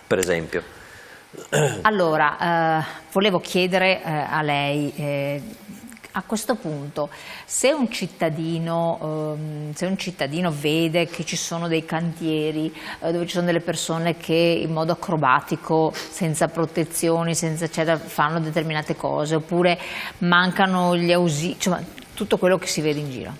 per esempio. Allora, volevo chiedere a lei, a questo punto, se un cittadino vede che ci sono dei cantieri dove ci sono delle persone che in modo acrobatico, senza protezioni, senza eccetera, fanno determinate cose, oppure mancano gli ausili, cioè tutto quello che si vede in giro,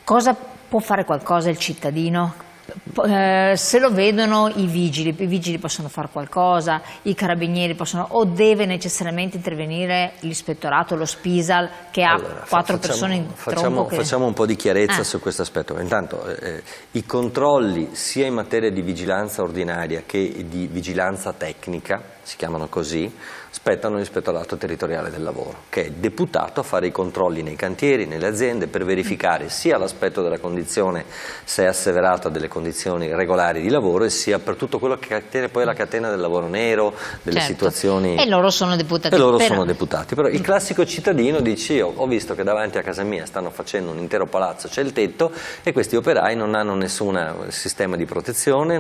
cosa può fare qualcosa il cittadino? Se lo vedono i vigili possono fare qualcosa, i carabinieri possono, o deve necessariamente intervenire l'ispettorato, lo Spisal, che ha quattro persone in tronco facciamo un po' di chiarezza su questo aspetto. Intanto i controlli sia in materia di vigilanza ordinaria che di vigilanza tecnica, si chiamano così, spettano all'ispettorato territoriale del lavoro, che è deputato a fare i controlli nei cantieri, nelle aziende, per verificare sia l'aspetto della condizione, se è asseverata delle condizioni regolari di lavoro, e sia per tutto quello che attiene poi alla catena del lavoro nero, delle situazioni. E loro sono deputati. Sono deputati. Però il classico cittadino dice: io ho visto che davanti a casa mia stanno facendo un intero palazzo, c'è il tetto, e questi operai non hanno nessun sistema di protezione,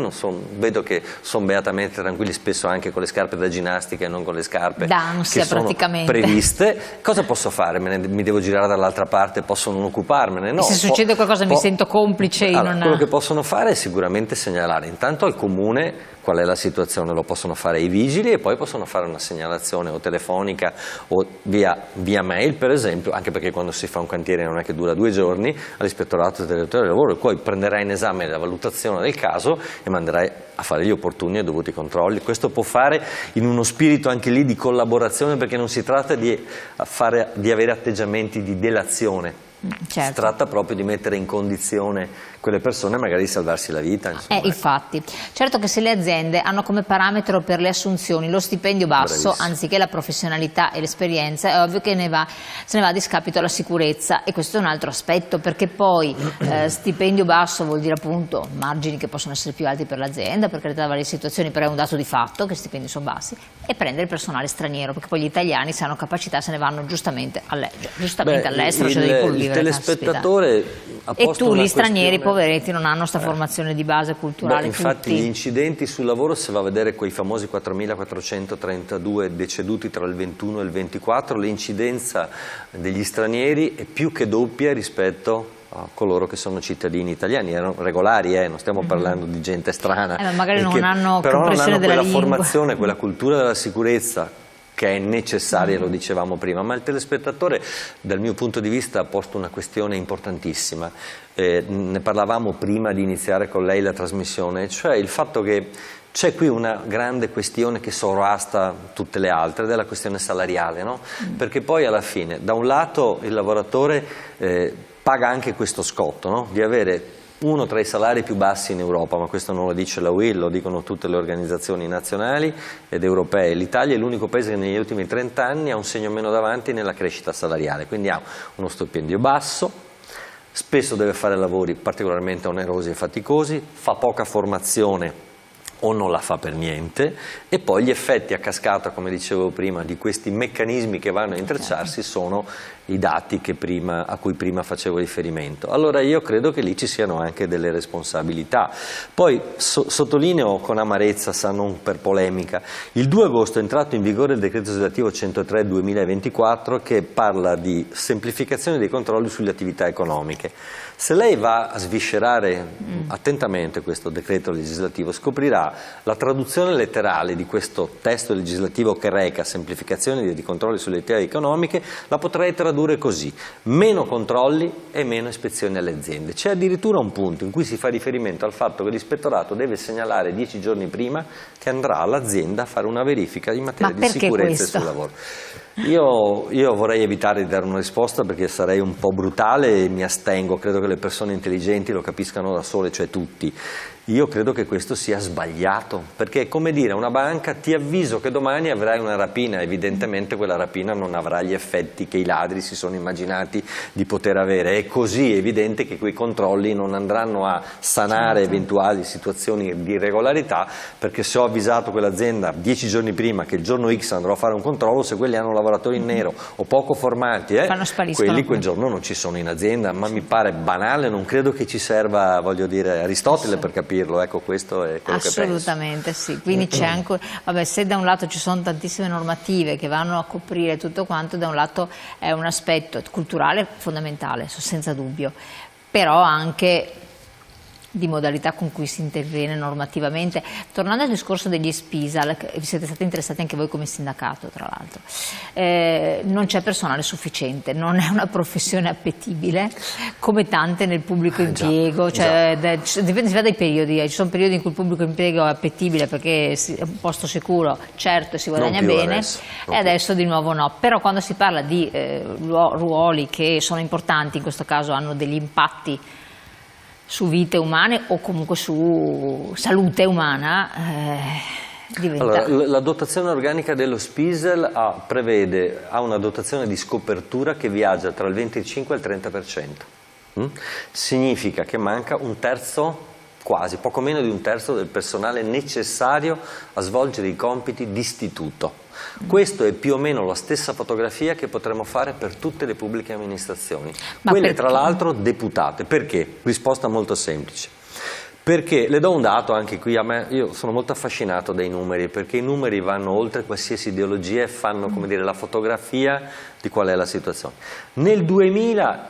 vedo che sono beatamente tranquilli, spesso anche con le scarpe da ginnastica e non con le scarpe d'ansia, che sono praticamente previste. Cosa posso fare? Mi devo girare dall'altra parte? Posso non occuparmene? No. Se succede qualcosa mi sento complice. Quello che possono fare è sicuramente segnalare intanto al comune qual è la situazione, lo possono fare i vigili, e poi possono fare una segnalazione o telefonica o via mail, per esempio, anche perché quando si fa un cantiere non è che dura 2 giorni, all'ispettorato territoriale del lavoro, e poi prenderai in esame la valutazione del caso e manderai a fare gli opportuni e dovuti controlli. Questo può fare in uno spirito anche lì di collaborazione, perché non si tratta di avere atteggiamenti di delazione. Certo. Si tratta proprio di mettere in condizione quelle persone magari di salvarsi la vita. Infatti, certo che se le aziende hanno come parametro per le assunzioni lo stipendio basso, bravissimo, anziché la professionalità e l'esperienza, è ovvio che se ne va a discapito la sicurezza, e questo è un altro aspetto, perché poi stipendio basso vuol dire appunto margini che possono essere più alti per l'azienda, per carità, varie situazioni, però è un dato di fatto che stipendi sono bassi, e prendere il personale straniero, perché poi gli italiani, se hanno capacità, se ne vanno giustamente all'estero, cioè devi pur vivere. Il telespettatore ha posto e tu una gli stranieri questione... poveretti non hanno questa formazione di base culturale. Infatti gli incidenti sul lavoro, se va a vedere quei famosi 4.432 deceduti tra il 21 e il 24, l'incidenza degli stranieri è più che doppia rispetto a coloro che sono cittadini italiani, erano regolari, non stiamo parlando di gente strana, magari non hanno però non hanno quella lingua, formazione, quella cultura della sicurezza che è necessaria, lo dicevamo prima. Ma il telespettatore, dal mio punto di vista, ha posto una questione importantissima. Ne parlavamo prima di iniziare con lei la trasmissione, cioè il fatto che c'è qui una grande questione che sovrasta tutte le altre, ed è la questione salariale, no? Perché poi alla fine, da un lato, il lavoratore paga anche questo scotto, no? Di avere uno tra i salari più bassi in Europa, ma questo non lo dice la UIL, lo dicono tutte le organizzazioni nazionali ed europee. L'Italia è l'unico paese che negli ultimi 30 anni ha un segno meno davanti nella crescita salariale, quindi ha uno stipendio basso, spesso deve fare lavori particolarmente onerosi e faticosi, fa poca formazione o non la fa per niente, e poi gli effetti a cascata, come dicevo prima, di questi meccanismi che vanno a intrecciarsi sono i dati a cui prima facevo riferimento. Allora io credo che lì ci siano anche delle responsabilità. Poi sottolineo con amarezza, non per polemica, il 2 agosto è entrato in vigore il decreto legislativo 103/2024 che parla di semplificazione dei controlli sulle attività economiche. Se lei va a sviscerare attentamente questo decreto legislativo, scoprirà la traduzione letterale di questo testo legislativo che reca semplificazione dei controlli sulle attività economiche, la potrei tradurre così: meno controlli e meno ispezioni alle aziende. C'è addirittura un punto in cui si fa riferimento al fatto che l'ispettorato deve segnalare 10 giorni prima che andrà all'azienda a fare una verifica in materia di sicurezza sul lavoro. Io vorrei evitare di dare una risposta perché sarei un po' brutale e mi astengo, credo che le persone intelligenti lo capiscano da sole, cioè tutti. Io credo che questo sia sbagliato, perché è come dire a una banca: ti avviso che domani avrai una rapina. Evidentemente quella rapina non avrà gli effetti che i ladri si sono immaginati di poter avere. È così evidente che quei controlli non andranno a sanare eventuali situazioni di irregolarità, perché se ho avvisato quell'azienda 10 giorni prima che il giorno X andrò a fare un controllo, se quelli hanno lavoratori in nero o poco formati, quelli quel giorno non ci sono in azienda. Ma mi pare banale, non credo che ci serva, voglio dire, dire Aristotele per capirlo, ecco, questo è quello che penso. Assolutamente sì, quindi c'è anche, vabbè, se da un lato ci sono tantissime normative che vanno a coprire tutto quanto, da un lato è un aspetto culturale fondamentale, senza dubbio, però anche di modalità con cui si interviene normativamente. Tornando al discorso degli SPISAL, siete stati interessati anche voi come sindacato tra l'altro, non c'è personale sufficiente, non è una professione appetibile come tante nel pubblico impiego, cioè, dipende dai periodi, ci sono periodi in cui il pubblico impiego è appetibile perché è un posto sicuro, certo, e si guadagna bene, e adesso di nuovo no, però quando si parla di ruoli che sono importanti, in questo caso hanno degli impatti su vite umane o comunque su salute umana, diventa... Allora, la dotazione organica dello SPISAL ha una dotazione di scopertura che viaggia tra il 25 e il 30%. Significa che manca un terzo, quasi, poco meno di un terzo del personale necessario a svolgere i compiti d'istituto. Questo è più o meno la stessa fotografia che potremmo fare per tutte le pubbliche amministrazioni, quelle tra l'altro deputate. Perché? Risposta molto semplice. Perché le do un dato anche qui, io sono molto affascinato dai numeri, perché i numeri vanno oltre qualsiasi ideologia e fanno, come dire, la fotografia di qual è la situazione. Nel 2000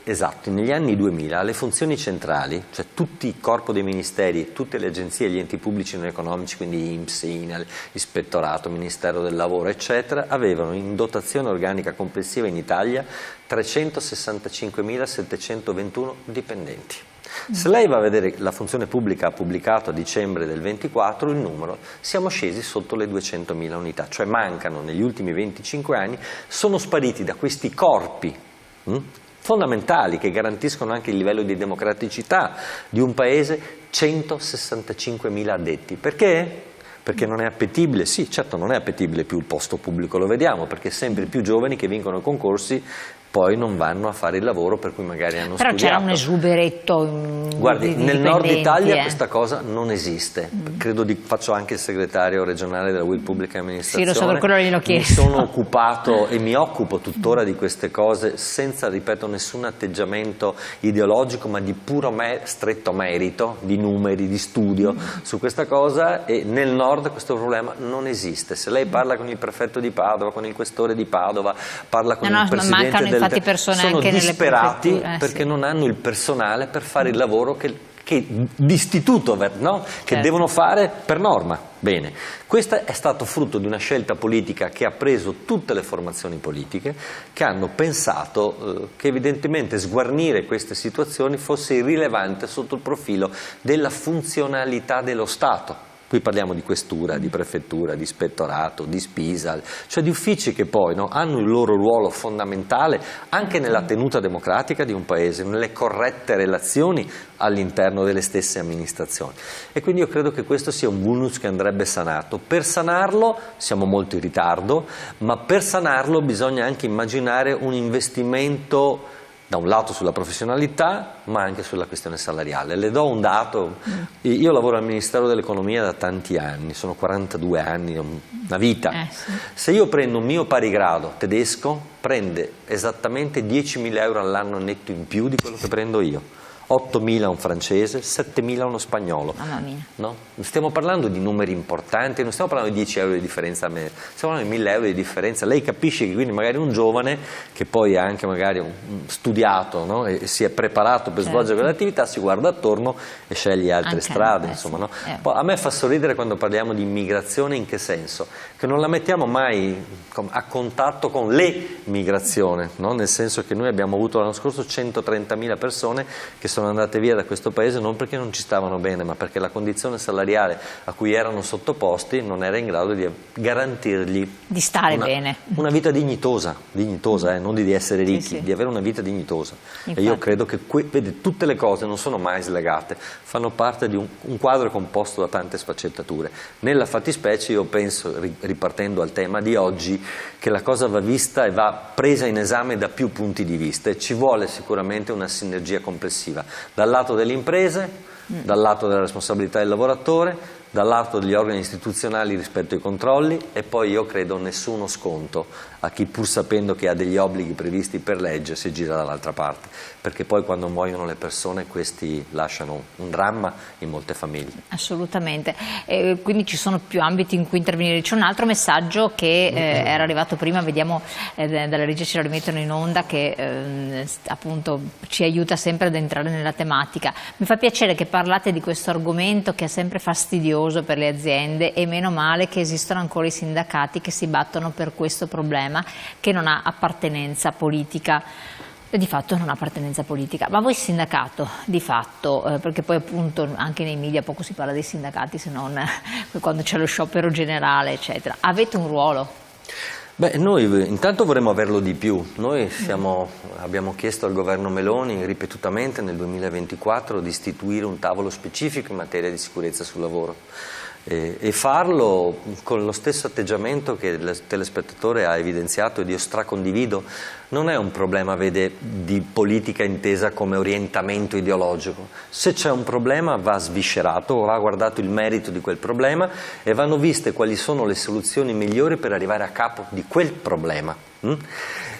esatto, negli anni 2000 le funzioni centrali, cioè tutti il corpo dei ministeri, tutte le agenzie e gli enti pubblici non economici, quindi INPS, INAL, Ispettorato, Ministero del Lavoro, eccetera, avevano in dotazione organica complessiva in Italia 365.721 dipendenti. Se lei va a vedere la funzione pubblica ha pubblicato a dicembre del 24 il numero, siamo scesi sotto le 200.000 unità, cioè mancano negli ultimi 25 anni, sono spariti da questi corpi fondamentali che garantiscono anche il livello di democraticità di un paese 165.000 addetti. Perché? Perché non è appetibile, sì, certo non è appetibile più il posto pubblico, lo vediamo, perché sempre più giovani che vincono i concorsi poi non vanno a fare il lavoro per cui magari hanno studiato. Però c'era un esuberetto Guardi, nel nord Italia questa cosa non esiste. Credo faccio anche il segretario regionale della UIL Pubblica Amministrazione. Sì, lo so, per quello gliel'ho chiesto. Mi sono occupato e mi occupo tuttora di queste cose senza, ripeto, nessun atteggiamento ideologico, ma di puro stretto merito, di numeri, di studio su questa cosa, e nel nord questo problema non esiste. Se lei parla con il prefetto di Padova, con il questore di Padova, parla con il presidente del sono disperati perché non hanno il personale per fare il lavoro d'istituto, no? Che devono fare per norma. Bene, questo è stato frutto di una scelta politica che ha preso tutte le formazioni politiche, che hanno pensato che evidentemente sguarnire queste situazioni fosse irrilevante sotto il profilo della funzionalità dello Stato. Qui parliamo di questura, di prefettura, di ispettorato, di SPISAL, cioè di uffici che poi hanno il loro ruolo fondamentale anche nella tenuta democratica di un paese, nelle corrette relazioni all'interno delle stesse amministrazioni. E quindi io credo che questo sia un vulnus che andrebbe sanato. Per sanarlo siamo molto in ritardo, ma per sanarlo bisogna anche immaginare un investimento da un lato sulla professionalità, ma anche sulla questione salariale. Le do un dato: io lavoro al Ministero dell'Economia da tanti anni, sono 42 anni, una vita. Se io prendo un mio parigrado tedesco, prende esattamente 10.000 euro all'anno netto in più di quello che prendo io. 8.000 un francese, 7.000 uno spagnolo. Mamma mia. No? Stiamo parlando di numeri importanti, non stiamo parlando di 10 euro di differenza a me, stiamo parlando di 1.000 euro di differenza. Lei capisce che quindi magari un giovane che poi ha anche magari studiato, no? E si è preparato per svolgere quell'attività, si guarda attorno e sceglie altre strade. Insomma, no? Poi, a me fa sorridere quando parliamo di immigrazione, in che senso? Che non la mettiamo mai a contatto con le migrazioni, no? Nel senso che noi abbiamo avuto l'anno scorso 130.000 persone che sono andate via da questo paese non perché non ci stavano bene, ma perché la condizione salariale a cui erano sottoposti non era in grado di garantirgli di stare bene, una vita dignitosa, non di essere ricchi, di avere una vita dignitosa. Infatti. E io credo che vede, tutte le cose non sono mai slegate, fanno parte di un quadro composto da tante sfaccettature. Nella fattispecie io penso, ripartendo al tema di oggi, che la cosa va vista e va presa in esame da più punti di vista, e ci vuole sicuramente una sinergia complessiva dal lato delle imprese, dal lato della responsabilità del lavoratore, dall'altro degli organi istituzionali rispetto ai controlli, e poi io credo nessuno sconto a chi, pur sapendo che ha degli obblighi previsti per legge, si gira dall'altra parte, perché poi quando muoiono le persone questi lasciano un dramma in molte famiglie. Assolutamente, quindi ci sono più ambiti in cui intervenire. C'è un altro messaggio che era arrivato prima, vediamo dalla regia, ce lo rimettono in onda, che appunto ci aiuta sempre ad entrare nella tematica. Mi fa piacere che parlate di questo argomento che è sempre fastidioso per le aziende, e meno male che esistono ancora i sindacati che si battono per questo problema che non ha appartenenza politica. Di fatto non ha appartenenza politica, ma voi sindacato di fatto, perché poi appunto anche nei media poco si parla dei sindacati se non quando c'è lo sciopero generale eccetera, avete un ruolo? Beh, noi intanto vorremmo averlo di più. Noi abbiamo chiesto al governo Meloni ripetutamente nel 2024 di istituire un tavolo specifico in materia di sicurezza sul lavoro, e farlo con lo stesso atteggiamento che il telespettatore ha evidenziato, ed io stracondivido. Non è un problema, vede, di politica intesa come orientamento ideologico. Se c'è un problema va sviscerato, va guardato il merito di quel problema e vanno viste quali sono le soluzioni migliori per arrivare a capo di quel problema.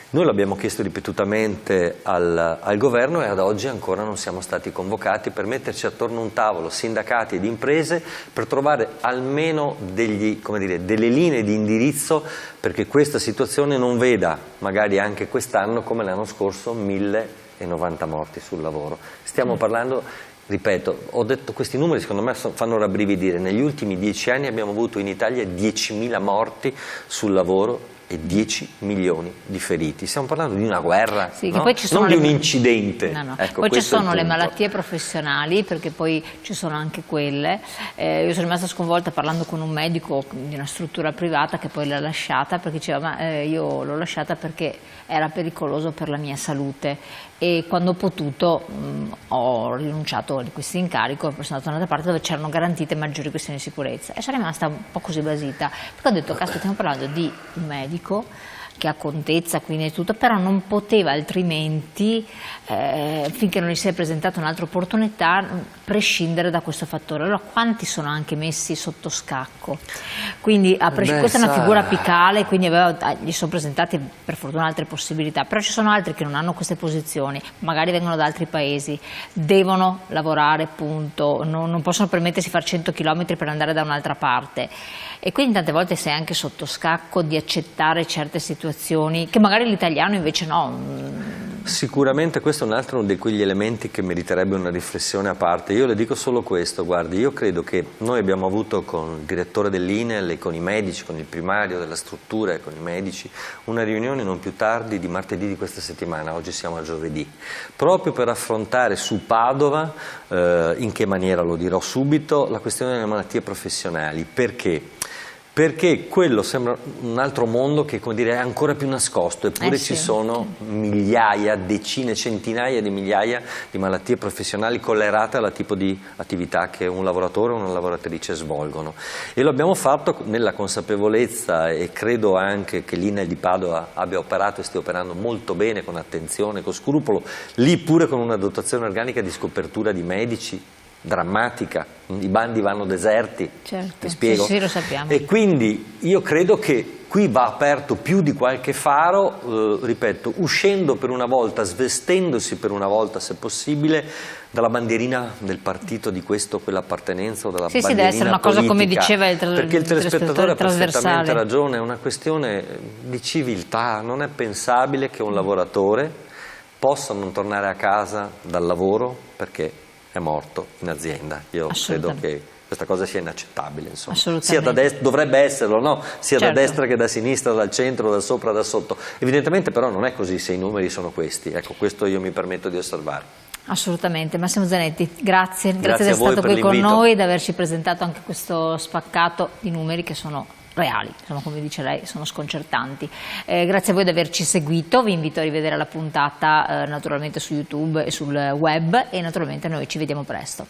Noi l'abbiamo chiesto ripetutamente al governo, e ad oggi ancora non siamo stati convocati per metterci attorno a un tavolo, sindacati ed imprese, per trovare almeno delle linee di indirizzo perché questa situazione non veda, magari anche quest'anno come l'anno scorso, 1090 morti sul lavoro. Stiamo parlando, ripeto, ho detto questi numeri, secondo me fanno rabbrividire. Negli ultimi 10 anni abbiamo avuto in Italia 10.000 morti sul lavoro e 10 milioni di feriti. Stiamo parlando di una guerra, sì, no? Che poi ci sono non di un incidente. No. Ecco, poi ci sono le punto. malattie professionali, perché poi ci sono anche quelle. Io sono rimasta sconvolta parlando con un medico di una struttura privata che poi l'ha lasciata, perché diceva io l'ho lasciata perché era pericoloso per la mia salute, e quando ho potuto ho rinunciato a questo incarico e sono andata da un'altra parte dove c'erano garantite maggiori questioni di sicurezza, e sono rimasta un po' così basita, perché ho detto caspita, stiamo parlando di un medico che ha contezza, quindi tutto, però non poteva altrimenti, finché non gli si è presentata un'altra opportunità, prescindere da questo fattore. Allora quanti sono anche messi sotto scacco? Quindi questa è una figura apicale, quindi gli sono presentate per fortuna altre possibilità, però ci sono altri che non hanno queste posizioni, magari vengono da altri paesi, devono lavorare, punto, non possono permettersi di fare 100 km per andare da un'altra parte, e quindi tante volte sei anche sotto scacco di accettare certe situazioni che magari l'italiano invece no. Sicuramente questo è un altro di quegli elementi che meriterebbe una riflessione a parte. Io le dico solo questo, guardi, io credo che noi abbiamo avuto con il direttore dell'INEL e con i medici, con il primario della struttura e con i medici, una riunione non più tardi di martedì di questa settimana, oggi siamo a giovedì, proprio per affrontare su Padova, in che maniera lo dirò subito, la questione delle malattie professionali. Perché? Perché quello sembra un altro mondo che, come dire, è ancora più nascosto, eppure ci sono migliaia, decine, centinaia di migliaia di malattie professionali collegate al tipo di attività che un lavoratore o una lavoratrice svolgono. E lo abbiamo fatto nella consapevolezza, e credo anche che l'INEL di Padova abbia operato e stia operando molto bene, con attenzione, con scrupolo, lì pure con una dotazione organica di scopertura di medici drammatica, i bandi vanno deserti, certo, mi spiego? Sì, lo sappiamo. E quindi io credo che qui va aperto più di qualche faro, ripeto, uscendo per una volta, svestendosi per una volta, se possibile, dalla bandierina del partito di questo o quell'appartenenza, o dalla bandierina deve essere una cosa, come diceva il perché il telespettatore ha perfettamente trasversale. ragione, è una questione di civiltà. Non è pensabile che un lavoratore possa non tornare a casa dal lavoro perché è morto in azienda. Io credo che questa cosa sia inaccettabile, insomma. Sia da destra, dovrebbe esserlo, no? Sia da destra che da sinistra, dal centro, da sopra, da sotto. Evidentemente però non è così se i numeri sono questi. Ecco, questo io mi permetto di osservare. Assolutamente. Massimo Zanetti, grazie di essere stato qui con noi, di averci presentato anche questo spaccato di numeri che sono reali, insomma, come dice lei, sono sconcertanti. Grazie a voi di averci seguito, vi invito a rivedere la puntata naturalmente su YouTube e sul web, e naturalmente noi ci vediamo presto.